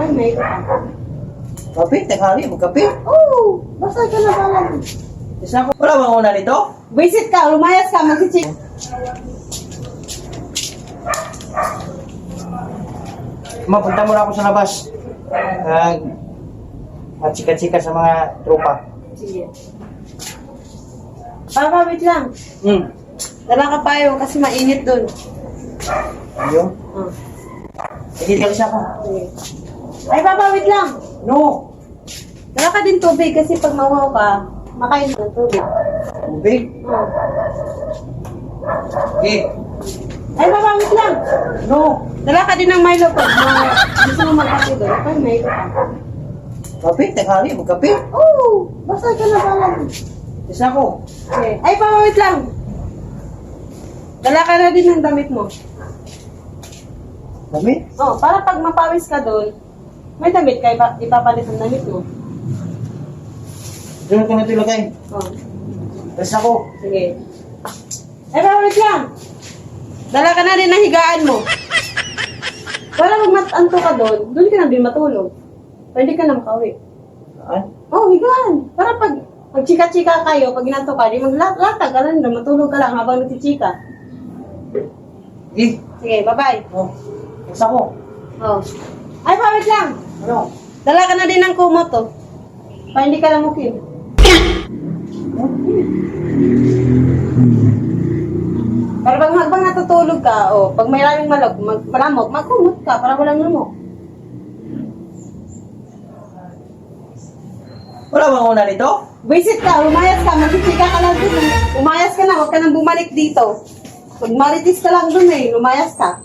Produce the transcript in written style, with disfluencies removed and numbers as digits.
Ay, may ka. Kape, tanghali, magkape. Oo, basta ka na pala. Isa ko. Wala bang una nito? Visit ka, lumayas ka, mag-check. Mapunta muna ako sa labas. Matsika-tsika sa mga tropa. Sige. Papa, wait lang. Dala ka payo kasi mainit dun. Ayun. Oh. Sige, kalis ako. Sige. Ay, Papa, wait lang. No! Dala ka din tubig kasi pag mawaw ka, makain ng tubig. Tubig? Oh. Okay. Ay, Papa, wait lang. No! Dala ka din ng Milo pag gusto mo magkape doon. Ay, Milo ka. Kape, tanghali, magkape. Oo, basta ka na pala. Isa ko. Okay. Ay, Papa, wait lang. Dala ka na din ng damit mo. Dami? Oh, para pag mapawis ka doon, may damit ka, ipapalit ang damit mo. Doon ko na ito ilagay. Oh, Kalis ako. sige. Ay, Papa, wait lang. Dala ka na rin ng higaan mo. Para magmatanto ka doon ka na din matulog. Pwede ka na makauwi. Saan? Oh, higaan. Para pag chika-chika kayo, pag ginanto ka, di maglatag ka lang, matulog ka lang habang nagchichika. Eh, Sige, bye-bye. oh. Kalis ako. Oh. Ay, pa, wait lang. Ano? Dala ka na din ng kumot, oh. Para hindi ka lamukin. Para pag habang natutulog ka, oh, pag may maraming malamok, magkumot ka para walang lumok. Wala bang una nito? Visit ka, lumayas ka, magchichika ka lang dun. Umayas ka na, huwag ka nang bumalik dito. Pag maritis ka lang dun lumayas ka.